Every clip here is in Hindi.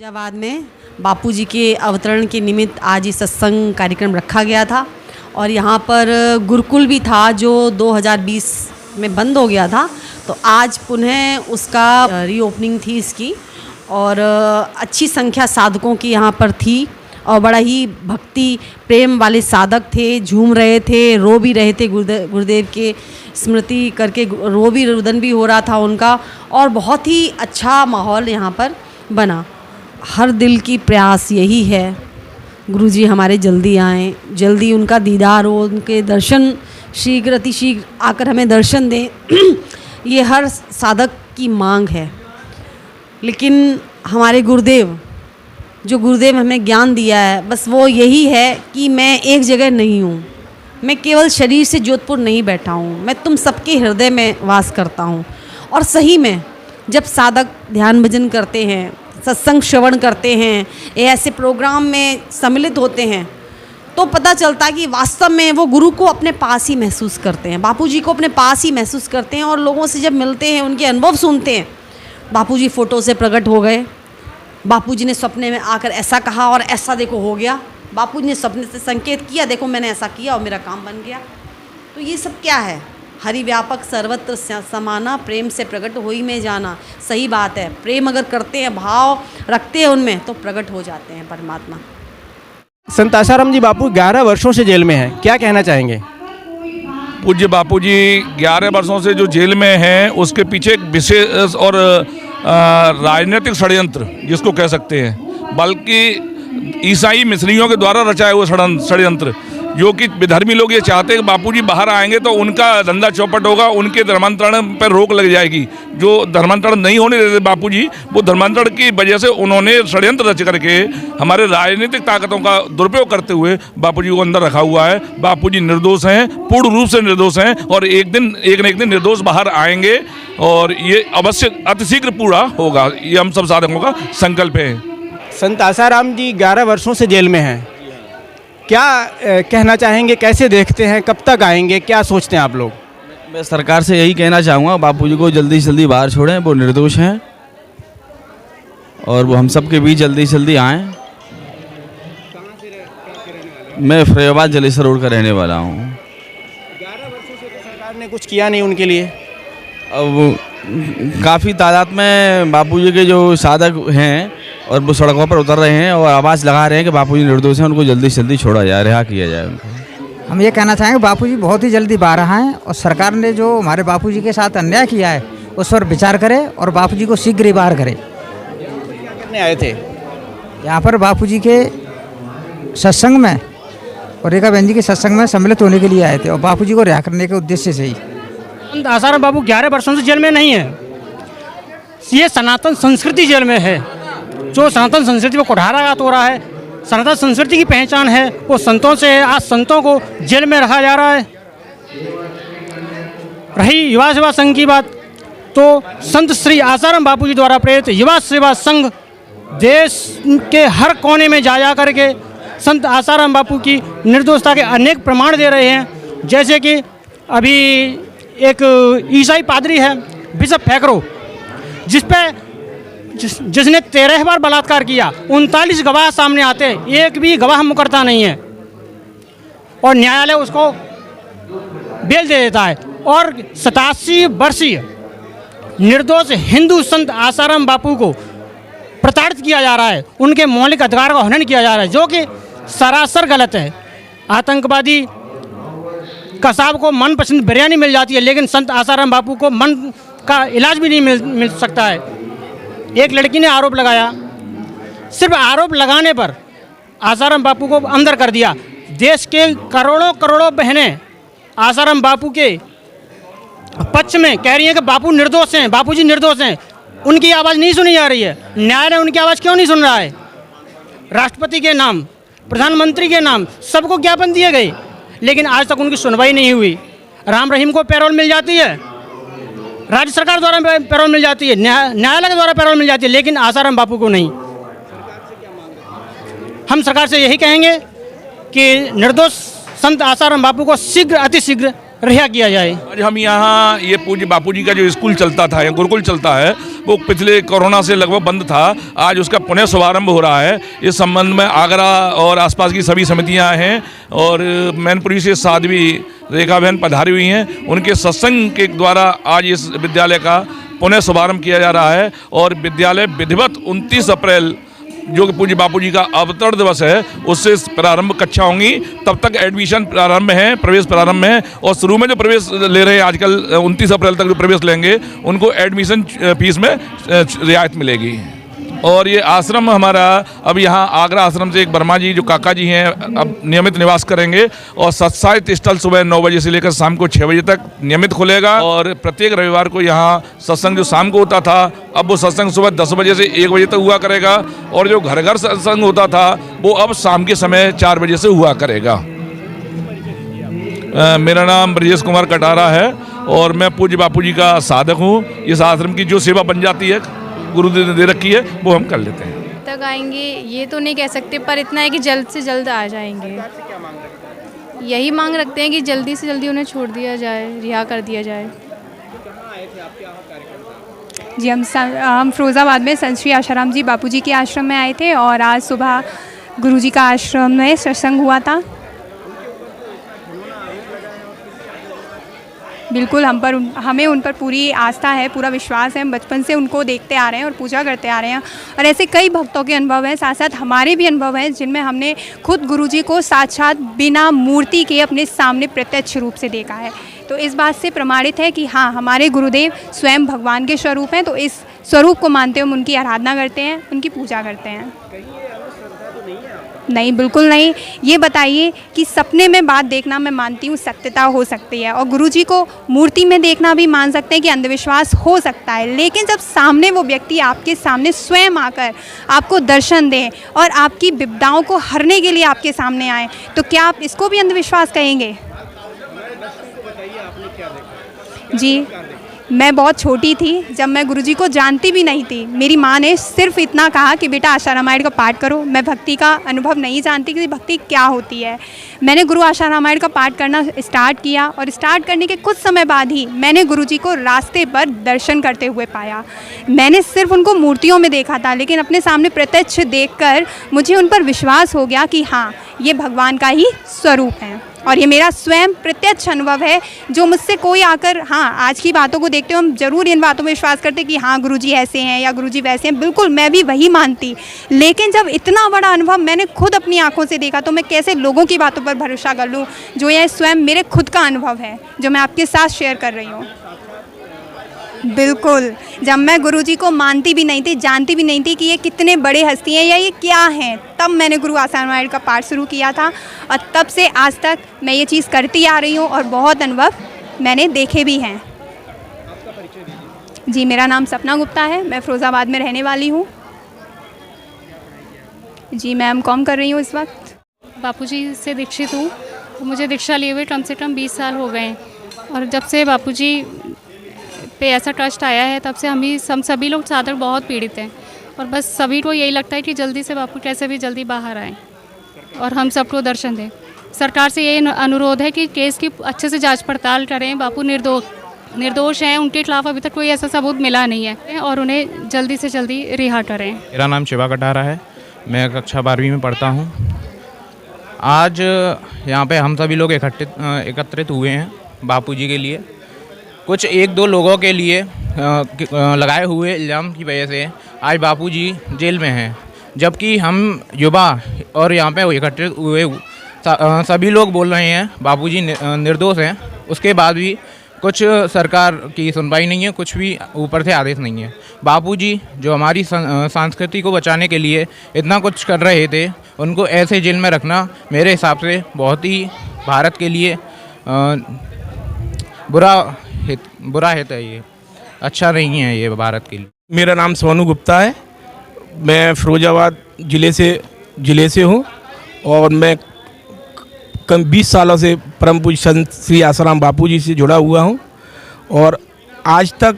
फिरोजाबाद में बापूजी के अवतरण के निमित्त आज ये सत्संग कार्यक्रम रखा गया था और यहाँ पर गुरुकुल भी था जो 2020 में बंद हो गया था, तो आज पुनः उसका रीओपनिंग थी इसकी और अच्छी संख्या साधकों की यहाँ पर थी और बड़ा ही भक्ति प्रेम वाले साधक थे, झूम रहे थे, रो भी रहे थे, गुरुदेव के स्मृति करके रो भी रुदन भी हो रहा था उनका और बहुत ही अच्छा माहौल यहाँ पर बना। हर दिल की प्रयास यही है गुरुजी हमारे जल्दी आएँ, जल्दी उनका दीदार हो, उनके दर्शन शीघ्र अतिशीघ्र आकर हमें दर्शन दें ये हर साधक की मांग है। लेकिन हमारे गुरुदेव जो गुरुदेव हमें ज्ञान दिया है बस वो यही है कि मैं एक जगह नहीं हूँ, मैं केवल शरीर से जोधपुर नहीं बैठा हूँ, मैं तुम सबके हृदय में वास करता हूँ। और सही में जब साधक ध्यान भजन करते हैं, सत्संग श्रवण करते हैं, ऐसे प्रोग्राम में सम्मिलित होते हैं तो पता चलता है कि वास्तव में वो गुरु को अपने पास ही महसूस करते हैं, बापूजी को अपने पास ही महसूस करते हैं। और लोगों से जब मिलते हैं, उनके अनुभव सुनते हैं, बापूजी फ़ोटो से प्रकट हो गए, बापूजी ने सपने में आकर ऐसा कहा और ऐसा देखो हो गया, बापूजी ने सपने से संकेत किया, देखो मैंने ऐसा किया और मेरा काम बन गया। तो ये सब क्या है? हरि व्यापक सर्वत्र समाना, प्रेम से प्रकट होई में जाना। सही बात है, प्रेम अगर करते हैं, भाव रखते हैं उनमें तो प्रकट हो जाते हैं परमात्मा। संत आसाराम जी बापू 11 वर्षों से जेल में हैं, क्या कहना चाहेंगे? पूज्य बापूजी 11 वर्षों से जो जेल में हैं उसके पीछे एक विशेष और राजनीतिक षड्यंत्र जिसको कह सकते हैं, बल्कि ईसाई मिशनरियों के द्वारा रचाया हुआ षड्यंत्र, जो कि विधर्मी लोग ये चाहते हैं कि बापूजी बाहर आएंगे तो उनका धंधा चौपट होगा, उनके धर्मांतरण पर रोक लग जाएगी। जो धर्मांतरण नहीं होने देते बापूजी, वो धर्मांतरण की वजह से उन्होंने षड्यंत्र रच करके हमारे राजनीतिक ताकतों का दुरुपयोग करते हुए बापूजी को अंदर रखा हुआ है। बापूजी निर्दोष हैं, पूर्ण रूप से निर्दोष हैं और एक न एक दिन निर्दोष बाहर आएंगे और ये अवश्य अतिशीघ्र पूरा होगा, ये हम सब साधकों का संकल्प है। संत आसाराम जी 11 वर्षों से जेल में हैं, क्या कहना चाहेंगे, कैसे देखते हैं, कब तक आएंगे, क्या सोचते हैं आप लोग? मैं सरकार से यही कहना चाहूँगा, बापूजी को जल्दी से जल्दी बाहर छोड़ें, वो निर्दोष हैं और वो हम सब के बीच जल्दी से जल्दी आएँ। मैं फिरोजाबाद जलेसर रोड का रहने वाला हूँ। 11 वर्षों से तो सरकार ने कुछ किया नहीं उनके लिए। अब काफ़ी तादाद में बापूजी के जो साधक हैं और वो सड़कों पर उतर रहे हैं और आवाज़ लगा रहे हैं कि बापूजी निर्दोष हैं, उनको जल्दी से जल्दी छोड़ा जाए, रिहा किया जाए उनको। हम ये कहना चाहेंगे बापूजी बहुत ही जल्दी बाहर आएँ और सरकार ने जो हमारे बापूजी के साथ अन्याय किया है उस पर विचार करे और बापूजी को शीघ्र ही बाहर करे। क्या करने आए थे यहाँ पर? बापूजी के सत्संग में और रेखा बहन जी के सत्संग में सम्मिलित होने के लिए आए थे और बापूजी को रिहा करने के उद्देश्य से ही। संत आसाराम बापू 11 वर्षों से जेल में नहीं है, ये सनातन संस्कृति जेल में है। जो सनातन संस्कृति को कुठाराघात हो रहा है, सनातन संस्कृति की पहचान है वो संतों से है। आज संतों को जेल में रखा जा रहा है। रही युवा सेवा संघ की बात, तो संत श्री आसाराम बापू जी द्वारा प्रेरित युवा सेवा संघ देश के हर कोने में जा करके संत आसाराम बापू की निर्दोषता के अनेक प्रमाण दे रहे हैं। जैसे कि अभी एक ईसाई पादरी है बिशप फैकरो, जिसने 13 बार बलात्कार किया, 39 गवाह सामने आते हैं, एक भी गवाह मुकरता नहीं है और न्यायालय उसको बेल दे देता है। और 87 वर्षीय निर्दोष हिंदू संत आसाराम बापू को प्रताड़ित किया जा रहा है, उनके मौलिक अधिकार का हनन किया जा रहा है, जो कि सरासर गलत है। आतंकवादी कसाब को मनपसंद बिरयानी मिल जाती है, लेकिन संत आसाराम बापू को मन का इलाज भी नहीं मिल सकता है। एक लड़की ने आरोप लगाया, सिर्फ आरोप लगाने पर आसाराम बापू को अंदर कर दिया। देश के करोड़ों करोड़ों बहनें आसाराम बापू के पक्ष में कह रही हैं कि बापू निर्दोष हैं, बापूजी निर्दोष हैं। उनकी आवाज़ नहीं सुनी जा रही है। न्यायालय उनकी आवाज़ क्यों नहीं सुन रहा है? राष्ट्रपति के नाम, प्रधानमंत्री के नाम सबको ज्ञापन दिए गए, लेकिन आज तक उनकी सुनवाई नहीं हुई। राम रहीम को पैरोल मिल जाती है, राज्य सरकार द्वारा पैरोल मिल जाती है, न्यायालय के द्वारा पैरोल मिल जाती है, लेकिन आसाराम बापू को नहीं। हम सरकार से यही कहेंगे कि निर्दोष संत आसाराम बापू को शीघ्र अतिशीघ्र रिहा किया जाए। आज हम यहाँ ये पूज्य बापूजी का जो स्कूल चलता था या गुरुकुल चलता है वो पिछले कोरोना से लगभग बंद था, आज उसका पुनः शुभारंभ हो रहा है। इस संबंध में आगरा और आसपास की सभी समितियाँ हैं और मैनपुरी से साध्वी रेखा बहन पधारी हुई हैं। उनके सत्संग के द्वारा आज इस विद्यालय का पुनः शुभारंभ किया जा रहा है और विद्यालय विधिवत 29 अप्रैल जो कि पूज्य बापूजी का अवतरण दिवस है उससे प्रारंभ कक्षा होंगी। तब तक एडमिशन प्रारंभ है, प्रवेश प्रारंभ है और शुरू में जो प्रवेश ले रहे हैं आजकल 29 अप्रैल तक जो प्रवेश लेंगे उनको एडमिशन फीस में रियायत मिलेगी। और ये आश्रम हमारा अब यहाँ आगरा आश्रम से एक वर्मा जी जो काका जी हैं अब नियमित निवास करेंगे और सत्साहित्य स्थल सुबह 9 बजे से लेकर शाम को 6 बजे तक नियमित खुलेगा और प्रत्येक रविवार को यहाँ सत्संग जो शाम को होता था अब वो सत्संग सुबह 10 बजे से 1 बजे तक हुआ करेगा और जो घर घर सत्संग होता था वो अब शाम के समय 4 बजे से हुआ करेगा। मेरा नाम ब्रजेश कुमार कटारा है और मैं पूज्य बापूजी का साधक हूँ। इस आश्रम की जो सेवा बन जाती है गुरु ने दे रखी है वो हम कर लेते हैं। तक आएंगे ये तो नहीं कह सकते, पर इतना है कि जल्द से जल्द आ जाएंगे। यही मांग रखते हैं कि जल्दी से जल्दी उन्हें छोड़ दिया जाए, रिहा कर दिया जाए। जी हम फिरोज़ाबाद में संत श्री आशाराम जी बापूजी के आश्रम में आए थे और आज सुबह गुरुजी का आश्रम में सत्संग हुआ था। बिल्कुल हमें उन पर पूरी आस्था है, पूरा विश्वास है। हम बचपन से उनको देखते आ रहे हैं और पूजा करते आ रहे हैं और ऐसे कई भक्तों के अनुभव हैं, साथ साथ हमारे भी अनुभव हैं जिनमें हमने खुद गुरुजी को साक्षात बिना मूर्ति के अपने सामने प्रत्यक्ष रूप से देखा है। तो इस बात से प्रमाणित है कि हाँ, हमारे गुरुदेव स्वयं भगवान के स्वरूप हैं। तो इस स्वरूप को मानते हुए हम उनकी आराधना करते हैं, उनकी पूजा करते हैं। नहीं, बिल्कुल नहीं। ये बताइए कि सपने में बात देखना मैं मानती हूँ सत्यता हो सकती है और गुरुजी को मूर्ति में देखना भी मान सकते हैं कि अंधविश्वास हो सकता है, लेकिन जब सामने वो व्यक्ति आपके सामने स्वयं आकर आपको दर्शन दें और आपकी विपदाओं को हरने के लिए आपके सामने आए तो क्या आप इसको भी अंधविश्वास कहेंगे? जी, मैं बहुत छोटी थी जब मैं गुरुजी को जानती भी नहीं थी। मेरी माँ ने सिर्फ इतना कहा कि बेटा आशा रामायण का पाठ करो। मैं भक्ति का अनुभव नहीं जानती कि भक्ति क्या होती है। मैंने गुरु आशा रामायण का पाठ करना स्टार्ट किया और स्टार्ट करने के कुछ समय बाद ही मैंने गुरुजी को रास्ते पर दर्शन करते हुए पाया। मैंने सिर्फ उनको मूर्तियों में देखा था, लेकिन अपने सामने प्रत्यक्ष देखकर मुझे उन पर विश्वास हो गया कि हाँ, ये भगवान का ही स्वरूप है और ये मेरा स्वयं प्रत्यक्ष अनुभव है। जो मुझसे कोई आकर हाँ, आज की बातों को देखते हो हम ज़रूर इन बातों में विश्वास करते कि हाँ, गुरुजी ऐसे हैं या गुरुजी वैसे हैं। बिल्कुल, मैं भी वही मानती, लेकिन जब इतना बड़ा अनुभव मैंने खुद अपनी आंखों से देखा तो मैं कैसे लोगों की बातों पर भरोसा कर लूँ, जो यह स्वयं मेरे खुद का अनुभव है जो मैं आपके साथ शेयर कर रही हूँ। बिल्कुल, जब मैं गुरुजी को मानती भी नहीं थी, जानती भी नहीं थी कि ये कितने बड़े हस्ती हैं या ये क्या हैं, तब मैंने गुरु आशा रामायण का पाठ शुरू किया था और तब से आज तक मैं ये चीज़ करती आ रही हूँ और बहुत अनुभव मैंने देखे भी हैं। जी, मेरा नाम सपना गुप्ता है, मैं फिरोज़ाबाद में रहने वाली हूँ। जी, मैं एम.कॉम कर रही हूँ इस वक्त। बापूजी से दीक्षित हूँ। मुझे दीक्षा लिए हुए कम से कम 20 साल हो गए और जब से बापूजी पे ऐसा ट्रस्ट आया है तब से हम सभी लोग साधक बहुत पीड़ित हैं और बस सभी को यही लगता है कि जल्दी से बापू कैसे भी जल्दी बाहर आएँ और हम सबको दर्शन दें। सरकार से ये अनुरोध है कि केस की अच्छे से जांच पड़ताल करें। बापू निर्दोष हैं, उनके खिलाफ अभी तक कोई ऐसा सबूत मिला नहीं है और उन्हें जल्दी से जल्दी रिहा करें। मेरा नाम शिवा कटारा है, मैं कक्षा 12वीं में पढ़ता हूँ। आज यहाँ पे हम सभी लोग एकत्रित हुए हैं बापूजी के लिए। कुछ 1-2 लोगों के लिए लगाए हुए इल्ज़ाम की वजह से आज बापूजी जेल में हैं, जबकि हम युवा और यहाँ पे एकत्रित हुए सभी लोग बोल रहे हैं बापूजी निर्दोष हैं। उसके बाद भी कुछ सरकार की सुनवाई नहीं है, कुछ भी ऊपर से आदेश नहीं है। बापूजी जो हमारी संस्कृति को बचाने के लिए इतना कुछ कर रहे थे, उनको ऐसे जेल में रखना मेरे हिसाब से बहुत ही भारत के लिए बुरा है। ये अच्छा नहीं है ये भारत के लिए। मेरा नाम सोनू गुप्ता है, मैं फिरोजाबाद ज़िले से हूँ और मैं कम 20 सालों से परम पूज्य संत श्री आसाराम बापूजी से जुड़ा हुआ हूँ और आज तक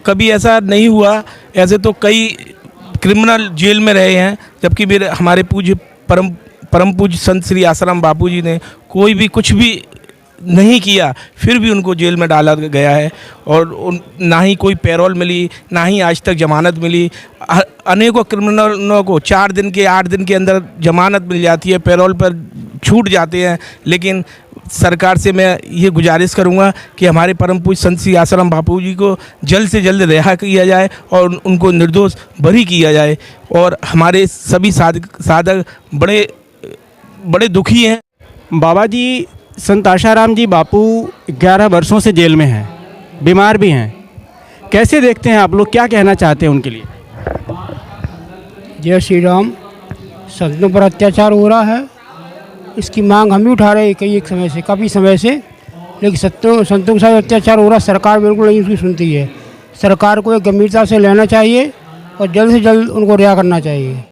कभी ऐसा नहीं हुआ। ऐसे तो कई क्रिमिनल जेल में रहे हैं, जबकि हमारे पूज्य परम पूज्य संत श्री आसाराम बापूजी ने कोई भी कुछ भी नहीं किया, फिर भी उनको जेल में डाला गया है और ना ही कोई पैरोल मिली, ना ही आज तक जमानत मिली। अनेकों क्रिमिनलों को 4 दिन के 8 दिन के अंदर जमानत मिल जाती है, पैरोल पर छूट जाते हैं। लेकिन सरकार से मैं ये गुजारिश करूंगा कि हमारे परम पूज्य संत श्री आसाराम बापू जी को जल्द से जल्द रिहा किया जाए और उनको निर्दोष बरी किया जाए। और हमारे सभी साधक बड़े दुखी हैं। बाबा जी, संत आसाराम जी बापू 11 वर्षों से जेल में हैं, बीमार भी हैं, कैसे देखते हैं आप लोग, क्या कहना चाहते हैं उनके लिए? जय श्री राम। संतों पर अत्याचार हो रहा है, इसकी मांग हम भी उठा रहे हैं काफ़ी समय से, लेकिन संतों के साथ अत्याचार हो रहा, सरकार बिल्कुल नहीं उसकी सुनती है। सरकार को एक गंभीरता से लेना चाहिए और जल्द से जल्द उनको रिहा करना चाहिए।